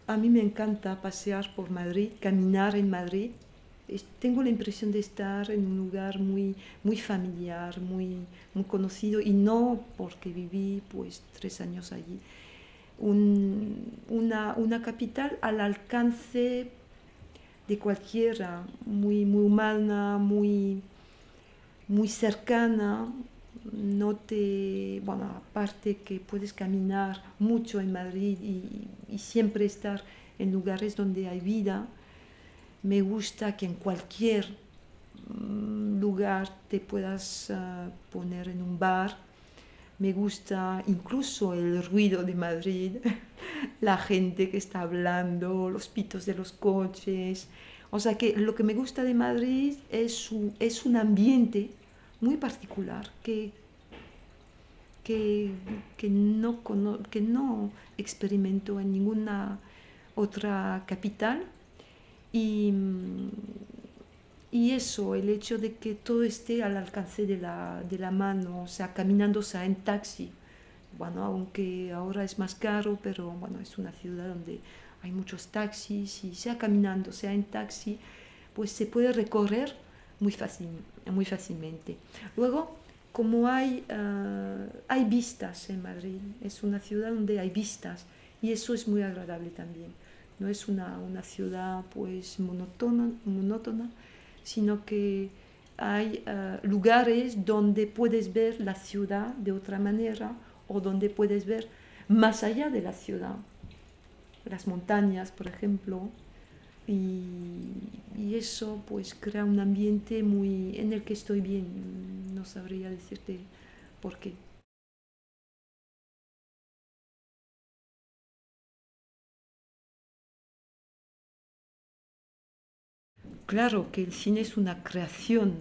A mí me encanta pasear por Madrid, caminar en Madrid. Tengo la impresión de estar en un lugar muy familiar, muy conocido, y no porque viví pues 3 años allí. Una capital al alcance de cualquiera, muy humana, muy cercana. Bueno, aparte que puedes caminar mucho en Madrid y siempre estar en lugares donde hay vida. Me gusta que en cualquier lugar te puedas poner en un bar. Me gusta incluso el ruido de Madrid, la gente que está hablando, los pitos de los coches. O sea que lo que me gusta de Madrid es un ambiente muy particular que, que no experimento en ninguna otra capital. Y, y eso, el hecho de que todo esté al alcance de la mano, o sea, caminando, sea en taxi. Bueno, aunque ahora es más caro, pero bueno, es una ciudad donde hay muchos taxis y sea caminando, sea en taxi, pues se puede recorrer muy fácilmente. Luego, como hay vistas en Madrid, es una ciudad donde hay vistas y eso es muy agradable también. No es una ciudad pues monótona, sino que hay lugares donde puedes ver la ciudad de otra manera o donde puedes ver más allá de la ciudad, las montañas, por ejemplo, y eso pues crea un ambiente muy en el que estoy bien. No sabría decirte por qué. Claro que el cine es una creación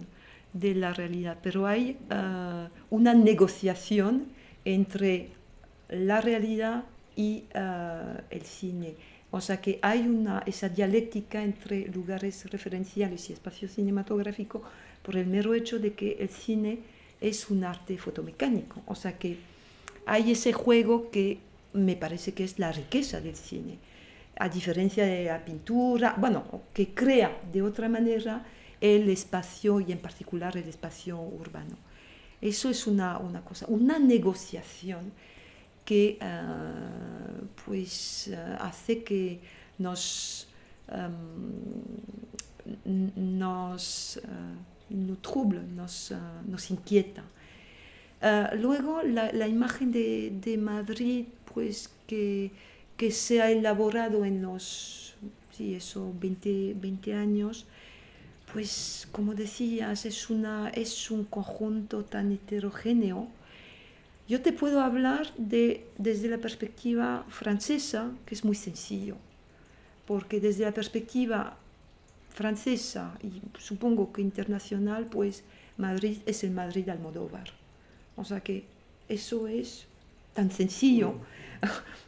de la realidad, pero hay una negociación entre la realidad y el cine. O sea que hay esa dialéctica entre lugares referenciales y espacio cinematográfico por el mero hecho de que el cine es un arte fotomecánico. O sea que hay ese juego que me parece que es la riqueza del cine, a diferencia de la pintura, bueno, que crea de otra manera el espacio y en particular el espacio urbano. Eso es una cosa, una negociación que hace que nos, nos trouble, nos inquieta. Luego la imagen de Madrid, pues que se ha elaborado en los, sí, eso, 20 años, pues como decías, es un conjunto tan heterogéneo. Yo te puedo hablar desde la perspectiva francesa, que es muy sencillo, porque desde la perspectiva francesa y supongo que internacional, pues Madrid es el Madrid de Almodóvar. O sea que eso es tan sencillo.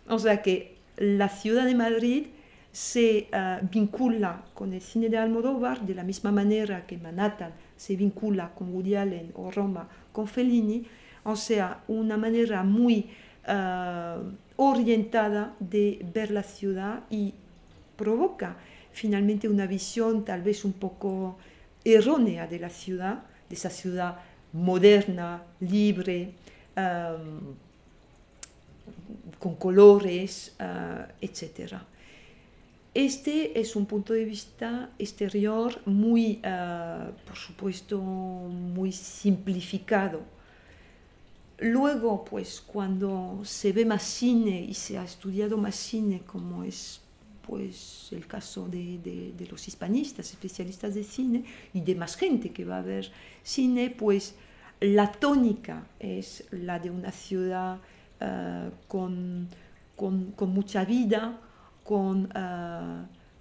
O sea que la ciudad de Madrid se vincula con el cine de Almodóvar de la misma manera que Manhattan se vincula con Woody Allen o Roma con Fellini. O sea, una manera muy orientada de ver la ciudad y provoca finalmente una visión tal vez un poco errónea de la ciudad, de esa ciudad moderna, libre, con colores, etc. Este es un punto de vista exterior muy, por supuesto, muy simplificado. Luego, pues cuando se ve más cine y se ha estudiado más cine, como es pues el caso de los hispanistas, especialistas de cine, y de más gente que va a ver cine, pues la tónica es la de una ciudad con mucha vida, con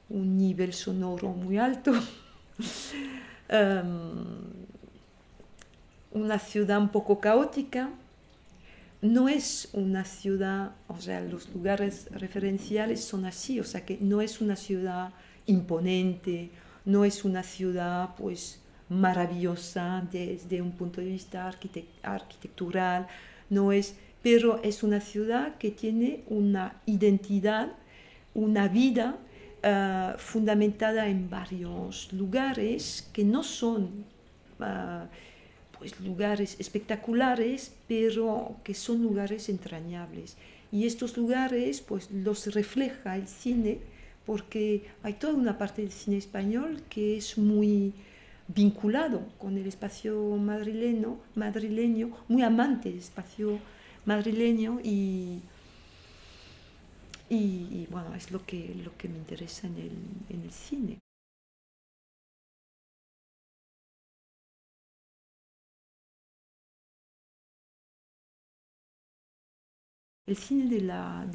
un nivel sonoro muy alto, una ciudad un poco caótica. No es una ciudad, o sea, los lugares referenciales son así, o sea que no es una ciudad imponente, no es una ciudad pues maravillosa desde un punto de vista arquitectural, no es, pero es una ciudad que tiene una identidad, una vida fundamentada en varios lugares que no son pues lugares espectaculares, pero que son lugares entrañables. Y estos lugares pues los refleja el cine, porque hay toda una parte del cine español que es muy vinculado con el espacio madrileño, muy amante del espacio madrileño y bueno, es lo que me interesa en el cine. El cine de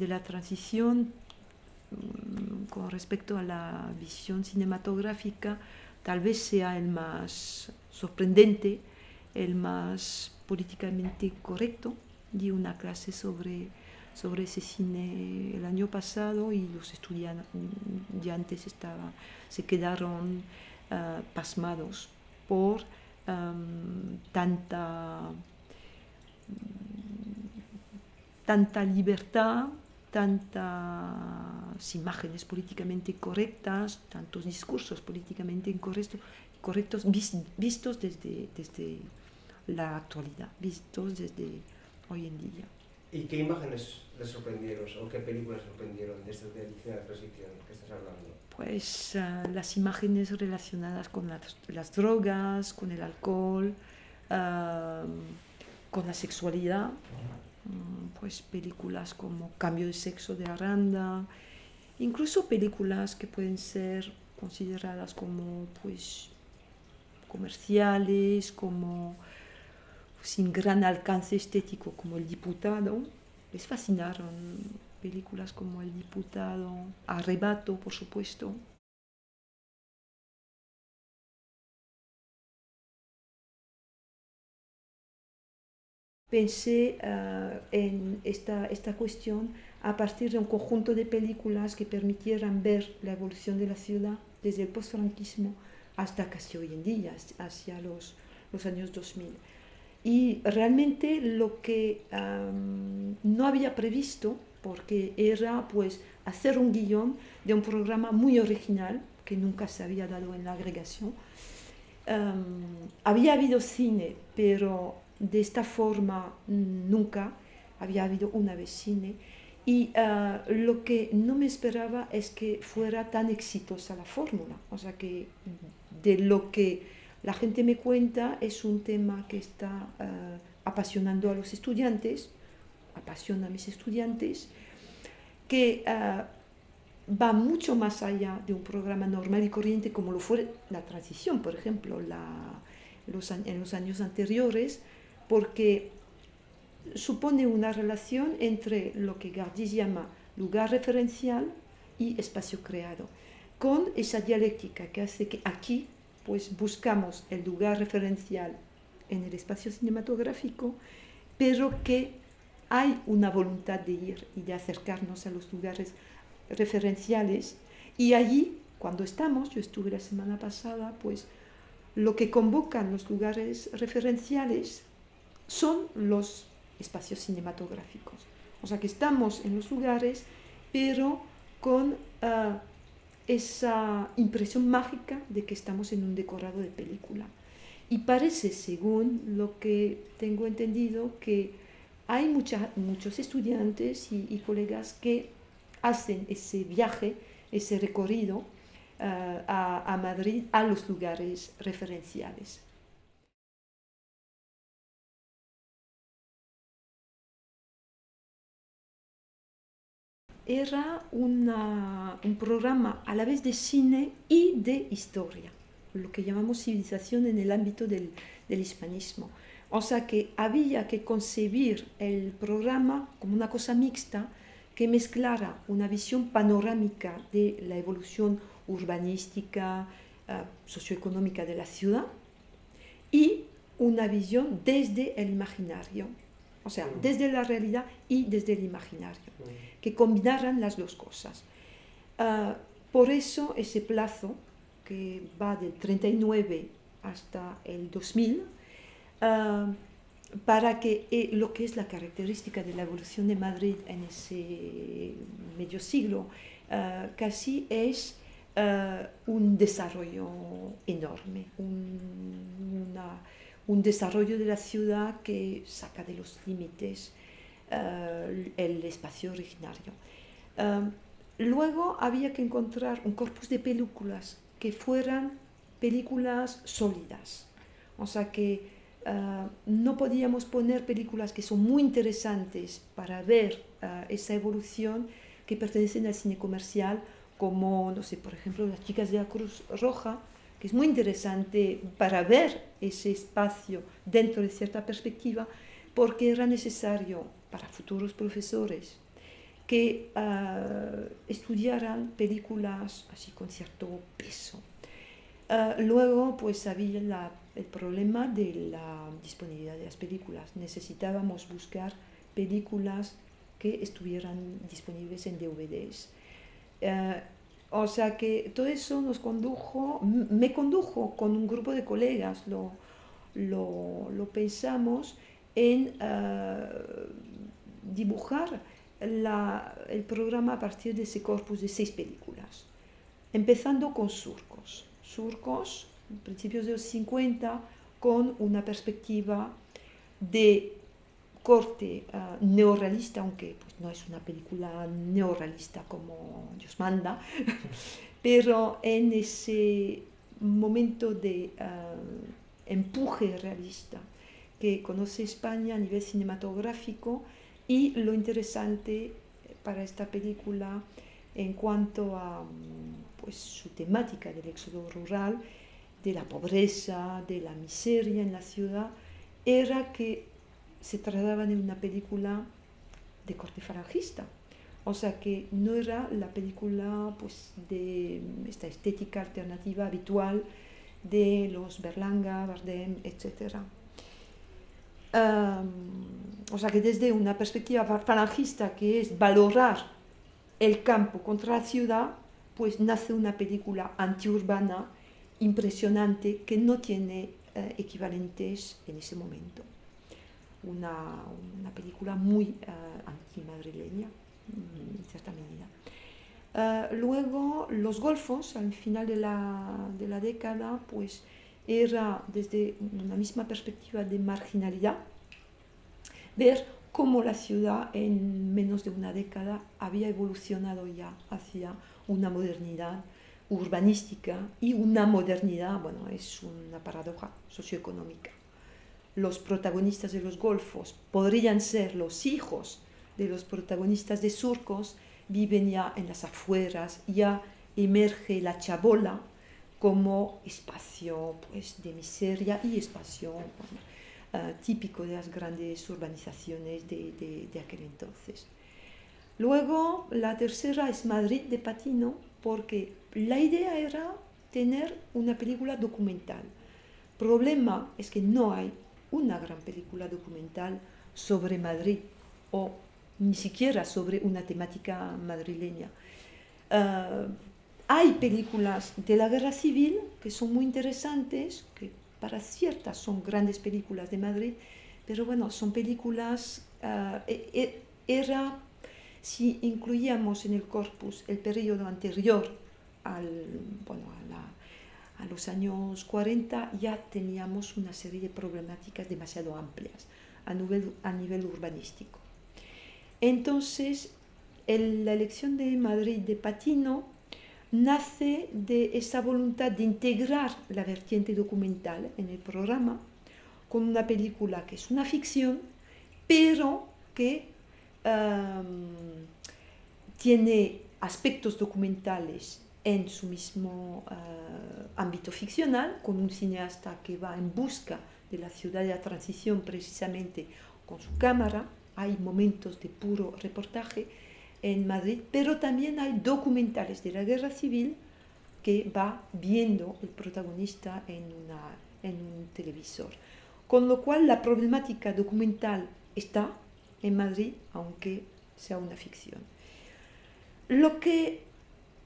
la transición con respecto a la visión cinematográfica tal vez sea el más sorprendente, el más políticamente correcto. Di una clase sobre ese cine el año pasado y los estudiantes se quedaron pasmados por tanta libertad, tantas imágenes políticamente correctas, tantos discursos políticamente correctos vistos desde la actualidad, vistos desde hoy en día. ¿Y qué imágenes les sorprendieron o qué películas sorprendieron desde el cine de transición que estás hablando? Pues las imágenes relacionadas con las drogas, con el alcohol, con la sexualidad, pues películas como Cambio de sexo de Aranda, incluso películas que pueden ser consideradas como pues comerciales, como sin gran alcance estético, como El Diputado. Les fascinaron películas como El Diputado, Arrebato, por supuesto. Pensé en esta cuestión a partir de un conjunto de películas que permitieran ver la evolución de la ciudad desde el postfranquismo hasta casi hoy en día, hacia los años 2000. Y realmente lo que no había previsto, porque era pues hacer un guión de un programa muy original que nunca se había dado en la agregación. Había habido cine, pero de esta forma nunca había habido una vez cine. Y lo que no me esperaba es que fuera tan exitosa la fórmula. O sea que de lo que la gente me cuenta es un tema que está apasionando a los estudiantes, apasiona a mis estudiantes, que va mucho más allá de un programa normal y corriente como lo fue la transición, por ejemplo, en los años anteriores, porque supone una relación entre lo que Gardis llama lugar referencial y espacio creado, con esa dialéctica que hace que aquí pues buscamos el lugar referencial en el espacio cinematográfico, pero que hay una voluntad de ir y de acercarnos a los lugares referenciales, y allí cuando estamos, yo estuve la semana pasada, pues lo que convocan los lugares referenciales son los espacios cinematográficos. O sea que estamos en los lugares, pero con esa impresión mágica de que estamos en un decorado de película. Y parece, según lo que tengo entendido, que hay muchos estudiantes y colegas que hacen ese viaje, ese recorrido a Madrid, a los lugares referenciales. Era un programa a la vez de cine y de historia, lo que llamamos civilización en el ámbito del hispanismo. O sea que había que concebir el programa como una cosa mixta que mezclara una visión panorámica de la evolución urbanística, socioeconómica de la ciudad y una visión desde el imaginario, o sea, desde la realidad y desde el imaginario, que combinaran las dos cosas. Por eso ese plazo, que va del 39 hasta el 2000, para que lo que es la característica de la evolución de Madrid en ese medio siglo, casi es un desarrollo enorme, un desarrollo de la ciudad que saca de los límites el espacio originario. Luego había que encontrar un corpus de películas que fueran películas sólidas, o sea que no podíamos poner películas que son muy interesantes para ver esa evolución, que pertenecen al cine comercial, como, no sé, por ejemplo, Las chicas de la Cruz Roja, que es muy interesante para ver ese espacio dentro de cierta perspectiva, porque era necesario para futuros profesores que estudiaran películas así con cierto peso. Luego, pues había el problema de la disponibilidad de las películas. Necesitábamos buscar películas que estuvieran disponibles en DVDs. O sea que todo eso me condujo con un grupo de colegas, lo pensamos en dibujar el programa a partir de ese corpus de 6 películas, empezando con Surcos, principios de los 50, con una perspectiva de corte neorrealista, aunque pues, no es una película neorrealista como Dios manda, pero en ese momento de empuje realista que conoce España a nivel cinematográfico, y lo interesante para esta película en cuanto a pues, su temática del éxodo rural, de la pobreza, de la miseria en la ciudad, era que se trataba de una película de corte falangista. O sea que no era la película pues, de esta estética alternativa habitual de los Berlanga, Bardem, etc. O sea que desde una perspectiva falangista, que es valorar el campo contra la ciudad, pues nace una película antiurbana impresionante que no tiene equivalentes en ese momento. Una película muy antimadrileña, en cierta medida. Luego, Los Golfos, al final de la década, pues era desde una misma perspectiva de marginalidad, ver cómo la ciudad en menos de una década había evolucionado ya hacia una modernidad urbanística y una modernidad, bueno, es una paradoja socioeconómica. Los protagonistas de Los Golfos podrían ser los hijos de los protagonistas de Surcos, viven ya en las afueras, ya emerge la chabola como espacio pues, de miseria y espacio típico de las grandes urbanizaciones de aquel entonces. Luego, la tercera es Madrid de Patino, porque la idea era tener una película documental. El problema es que no hay una gran película documental sobre Madrid, o ni siquiera sobre una temática madrileña. Hay películas de la guerra civil que son muy interesantes, que para ciertas son grandes películas de Madrid, pero bueno, son películas, si incluíamos en el corpus el periodo anterior a los años 40, ya teníamos una serie de problemáticas demasiado amplias a nivel urbanístico. Entonces, la elección de Madrid de Patino nace de esa voluntad de integrar la vertiente documental en el programa con una película que es una ficción, pero que tiene aspectos documentales en su mismo ámbito ficcional, con un cineasta que va en busca de la ciudad de la transición precisamente con su cámara. Hay momentos de puro reportaje en Madrid, pero también hay documentales de la guerra civil que va viendo el protagonista en un televisor. Con lo cual la problemática documental está en Madrid, aunque sea una ficción. Lo que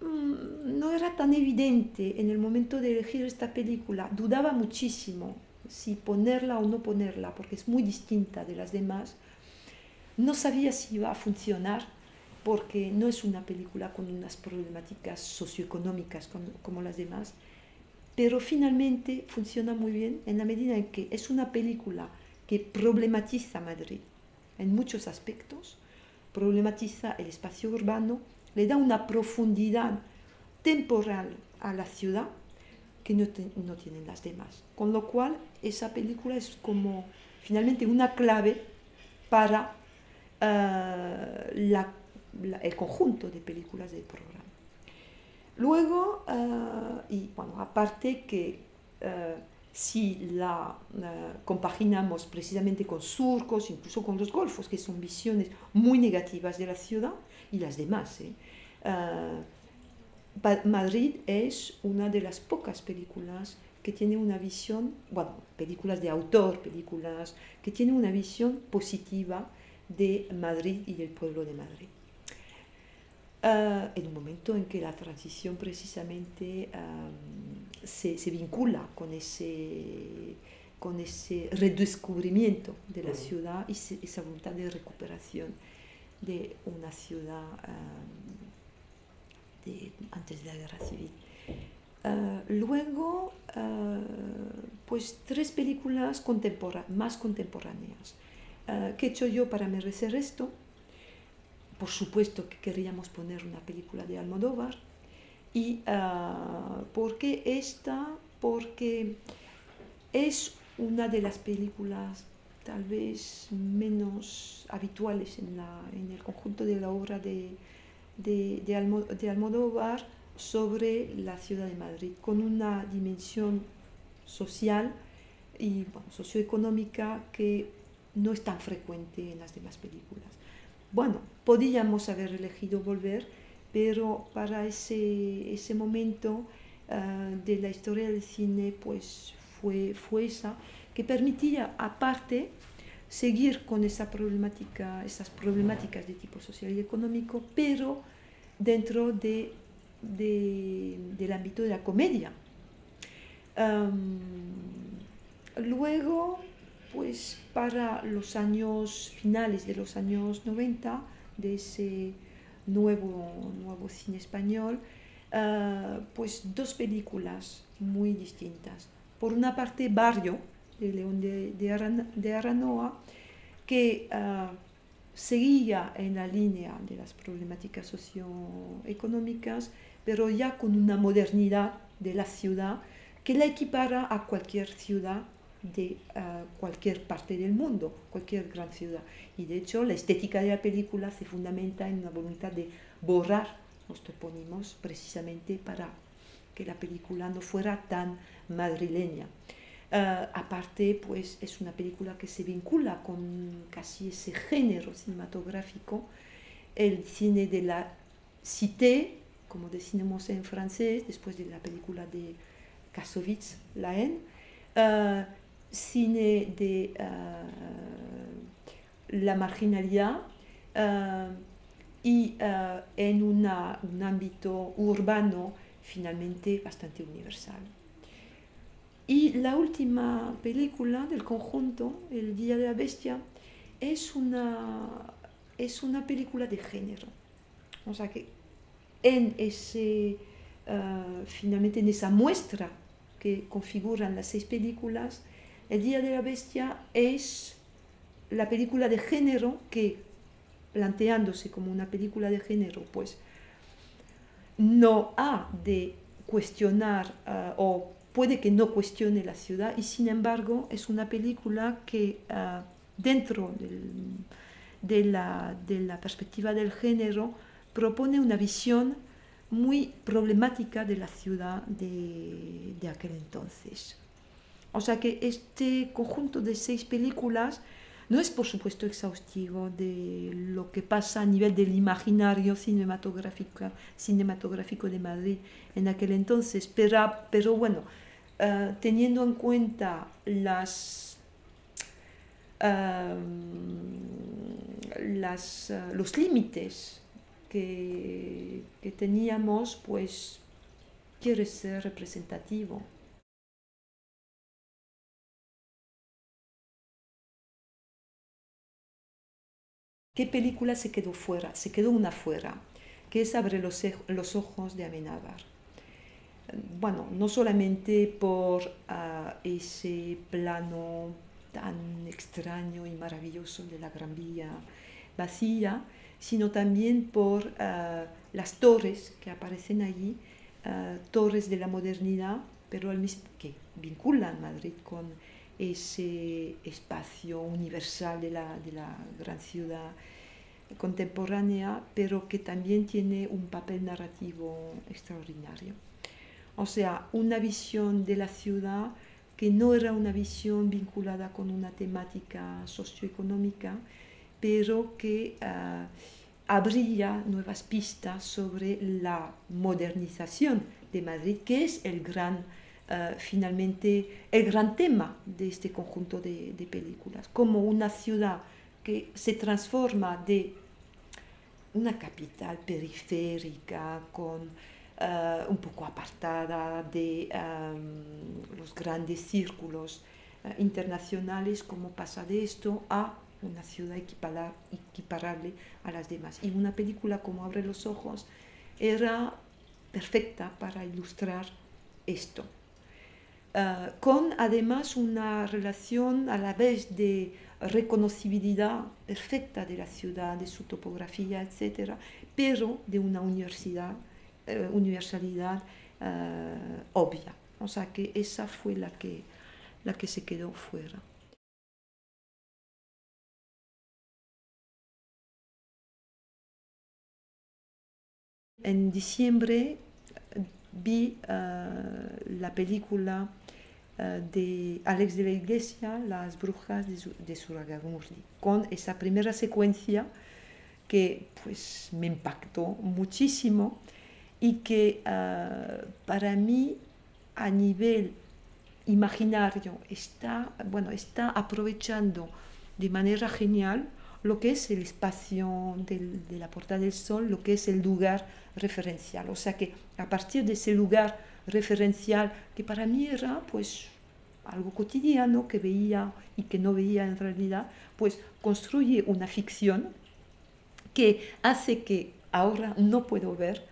no era tan evidente en el momento de elegir esta película, dudaba muchísimo si ponerla o no ponerla, porque es muy distinta de las demás. No sabía si iba a funcionar, porque no es una película con unas problemáticas socioeconómicas como las demás, pero finalmente funciona muy bien en la medida en que es una película que problematiza Madrid en muchos aspectos, problematiza el espacio urbano, le da una profundidad temporal a la ciudad que no tienen las demás. Con lo cual, esa película es como finalmente una clave para el conjunto de películas del programa. Luego, y bueno, aparte que si la compaginamos precisamente con surcos, incluso con los golfos, que son visiones muy negativas de la ciudad y las demás, Madrid es una de las pocas películas que tiene una visión, bueno, películas de autor, películas que tienen una visión positiva de Madrid y del pueblo de Madrid. En un momento en que la transición precisamente se vincula con ese redescubrimiento de la ciudad y esa voluntad de recuperación de una ciudad antes de la guerra civil. Luego, pues 3 películas más contemporáneas. ¿Qué he hecho yo para merecer esto? Por supuesto que queríamos poner una película de Almodóvar. ¿Y por qué esta? Porque es una de las películas tal vez menos habituales en el conjunto de la obra de Almodóvar sobre la ciudad de Madrid, con una dimensión social y socioeconómica que no es tan frecuente en las demás películas. Bueno, podíamos haber elegido Volver, pero para ese momento de la historia del cine, pues fue esa, que permitía, aparte, seguir con esas problemáticas de tipo social y económico, pero dentro del ámbito de la comedia. Luego, pues para los años finales de los años 90, de ese nuevo cine español, pues 2 películas muy distintas. Por una parte, Barrio, de León de Aranoa, que seguía en la línea de las problemáticas socioeconómicas, pero ya con una modernidad de la ciudad que la equipara a cualquier ciudad de cualquier parte del mundo, cualquier gran ciudad. Y de hecho, la estética de la película se fundamenta en una voluntad de borrar los topónimos precisamente para que la película no fuera tan madrileña. Aparte, pues es una película que se vincula con casi ese género cinematográfico, el cine de la cité, como decimos en francés, después de la película de Kassovitz, La Haine, cine de la marginalidad y en un ámbito urbano finalmente bastante universal. Y la última película del conjunto, El Día de la Bestia, es una película de género. O sea que finalmente en esa muestra que configuran las 6 películas, El Día de la Bestia es la película de género que, planteándose como una película de género, pues no ha de cuestionar o puede que no cuestione la ciudad, y sin embargo es una película que dentro de la perspectiva del género propone una visión muy problemática de la ciudad de aquel entonces. O sea que este conjunto de 6 películas no es por supuesto exhaustivo de lo que pasa a nivel del imaginario cinematográfico de Madrid en aquel entonces, pero bueno, teniendo en cuenta los límites que teníamos, pues quiere ser representativo. ¿Qué película se quedó fuera? Se quedó una fuera, que es Abre los ojos de Amenábar. Bueno, no solamente por ese plano tan extraño y maravilloso de la Gran Vía vacía, sino también por las torres que aparecen allí, torres de la modernidad, pero al mismo que vinculan Madrid con ese espacio universal de la gran ciudad contemporánea, pero que también tiene un papel narrativo extraordinario. O sea, una visión de la ciudad que no era una visión vinculada con una temática socioeconómica, pero que abría nuevas pistas sobre la modernización de Madrid, que es finalmente el gran tema de este conjunto de películas, como una ciudad que se transforma de una capital periférica un poco apartada de los grandes círculos internacionales, como pasa de esto a una ciudad equiparable a las demás. Y una película como Abre los ojos era perfecta para ilustrar esto. Con además una relación a la vez de reconocibilidad perfecta de la ciudad, de su topografía, etc., pero de una universalidad obvia. O sea que esa fue la que se quedó fuera. En diciembre vi la película de Alex de la Iglesia, Las brujas de Zugarramurdi, con esa primera secuencia que pues me impactó muchísimo y que para mí a nivel imaginario está aprovechando de manera genial lo que es el espacio de la Puerta del Sol, lo que es el lugar referencial. O sea que a partir de ese lugar referencial, que para mí era pues algo cotidiano que veía y que no veía en realidad, pues construye una ficción que hace que ahora no puedo ver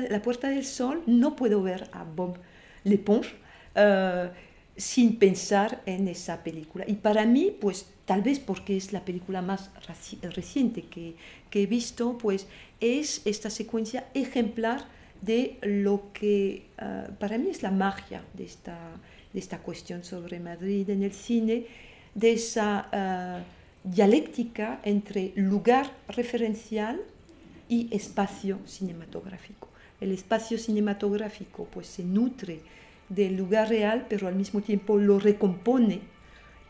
la Puerta del Sol, no puedo ver a Bob L'Éponge sin pensar en esa película. Y para mí, pues tal vez porque es la película más reciente que he visto, pues es esta secuencia ejemplar de lo que para mí es la magia de esta cuestión sobre Madrid en el cine, de esa dialéctica entre lugar referencial y espacio cinematográfico. El espacio cinematográfico pues se nutre del lugar real, pero al mismo tiempo lo recompone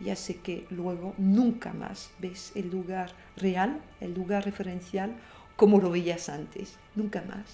y hace que luego nunca más ves el lugar real, el lugar referencial, como lo veías antes, nunca más.